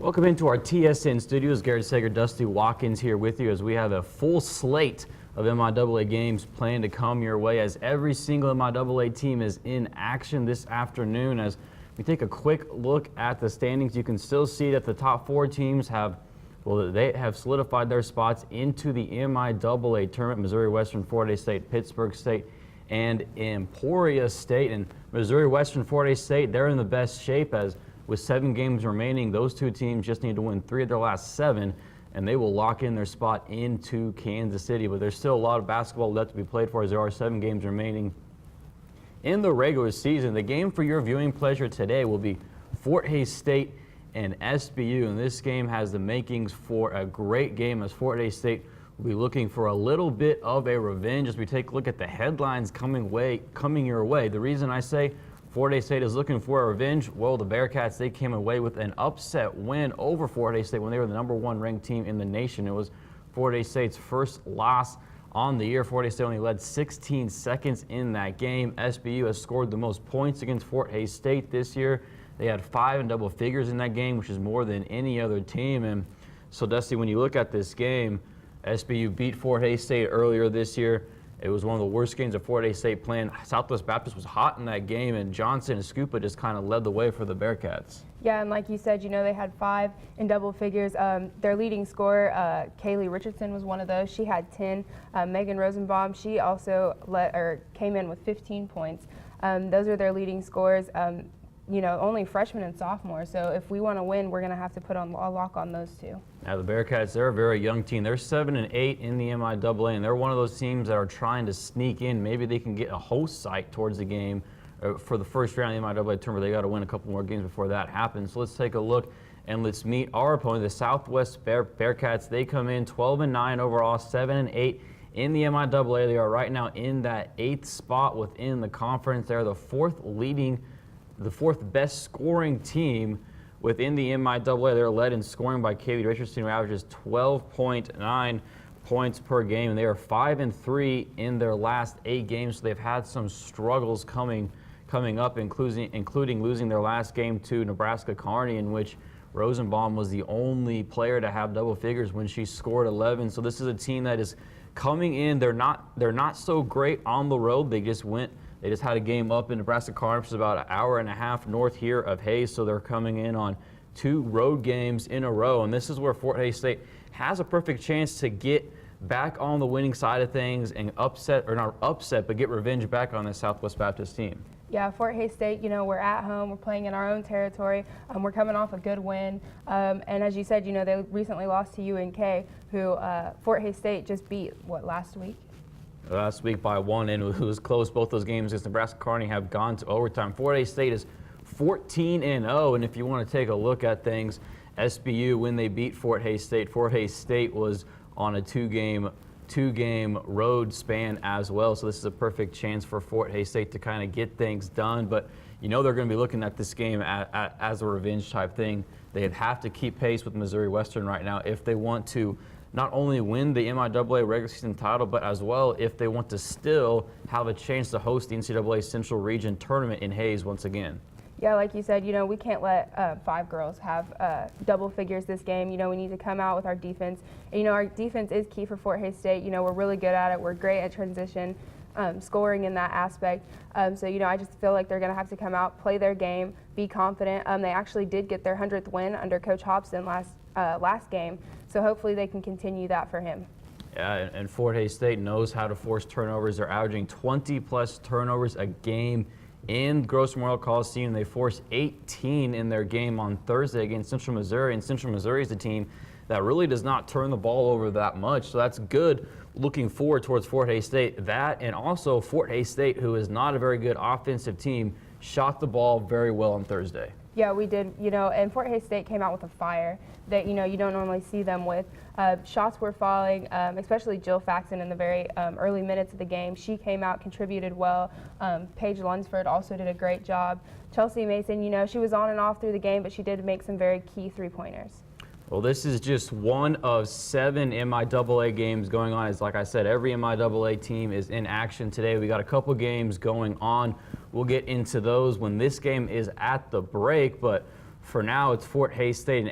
Welcome into our TSN studios. Garrett Sager, Dusty Watkins here with you as we have a full slate of MIAA games planned to come your way as every single MIAA team is in action this afternoon. As we take a quick look at the standings, you can still see that the top four teams have solidified their spots into the MIAA tournament. Missouri Western, Fort Hays State, Pittsburgh State, and Emporia State. And Missouri Western, Fort Hays State, they're in the best shape as with 7 games remaining, those two teams just need to win 3 of their last 7, and they will lock in their spot into Kansas City. But there's still a lot of basketball left to be played for as there are 7 games remaining in the regular season. The game for your viewing pleasure today will be Fort Hays State and SBU, and this game has the makings for a great game as Fort Hays State will be looking for a little bit of a revenge as we take a look at the headlines coming your way. The reason I say Fort Hays State is looking for a revenge, well, the Bearcats, they came away with an upset win over Fort Hays State when they were the #1 ranked team in the nation. It was Fort Hays State's first loss on the year. Fort Hays State only led 16 seconds in that game. SBU has scored the most points against Fort Hays State this year. They had 5 in double figures in that game, which is more than any other team. And so, Dusty, when you look at this game, SBU beat Fort Hays State earlier this year. It was one of the worst games of Fort Hays State playing. Southwest Baptist was hot in that game, and Johnson and Scupa just kind of led the way for the Bearcats. Yeah, and like you said, they had 5 in double figures. Their leading scorer, Kaylee Richardson, was one of those. She had 10. Megan Rosenbaum, she also came in with 15 points. Those are their leading scorers. Only freshmen and sophomores. So if we want to win, we're going to have to put on a lock on those two. Now the Bearcats, they're a very young team. They're 7-8 in the MIAA, and they're one of those teams that are trying to sneak in. Maybe they can get a host site towards the game for the first round of the MIAA tournament. They got to win a couple more games before that happens. So let's take a look and let's meet our opponent, the Southwest Bearcats. They come in 12-9 overall, 7-8 in the MIAA. They are right now in that 8th spot within the conference. They're the fourth best scoring team within the MIAA. They're led in scoring by KAB Richardson, who averages 12.9 points per game, and they are 5-3 in their last 8 games. So they've had some struggles coming up, including losing their last game to Nebraska Kearney, in which Rosenbaum was the only player to have double figures when she scored 11. So this is a team that is coming in. They're not so great on the road. They just had a game up in Nebraska Kearney, which is about an hour and a half north here of Hays, so they're coming in on 2 road games in a row. And this is where Fort Hays State has a perfect chance to get back on the winning side of things and get revenge back on the Southwest Baptist team. Yeah, Fort Hays State, we're at home. We're playing in our own territory. We're coming off a good win. And as you said, they recently lost to UNK, who Fort Hays State just beat, last week? Last week by 1, and it was close. Both those games against Nebraska Kearney have gone to overtime. Fort Hays State is 14-0, and if you want to take a look at things, SBU, when they beat Fort Hays State was on a two-game road span as well. So this is a perfect chance for Fort Hays State to kind of get things done. But they're going to be looking at this game as a revenge type thing. They'd have to keep pace with Missouri Western right now if they want to not only win the MIAA regular season title, but as well if they want to still have a chance to host the NCAA Central Region tournament in Hays once again. Yeah, like you said, we can't let 5 girls have double figures this game. We need to come out with our defense. And, our defense is key for Fort Hays State. We're really good at it. We're great at transition, scoring in that aspect. So, I just feel like they're going to have to come out, play their game, be confident. They actually did get their 100th win under Coach Hobson last game. So hopefully they can continue that for him. Yeah, and Fort Hays State knows how to force turnovers. They're averaging 20-plus turnovers a game in Gross Memorial Coliseum. They forced 18 in their game on Thursday against Central Missouri, and Central Missouri is a team that really does not turn the ball over that much. So that's good looking forward towards Fort Hays State. That, and also Fort Hays State, who is not a very good offensive team, shot the ball very well on Thursday. Yeah, we did, and Fort Hays State came out with a fire that, you don't normally see them with. Shots were falling, especially Jill Faxon in the very early minutes of the game. She came out, contributed well. Paige Lunsford also did a great job. Chelsea Mason, she was on and off through the game, but she did make some very key 3-pointers. Well, this is just one of 7 MIAA games going on. As like I said, every MIAA team is in action today. We got a couple games going on. We'll get into those when this game is at the break, but for now it's Fort Hays State.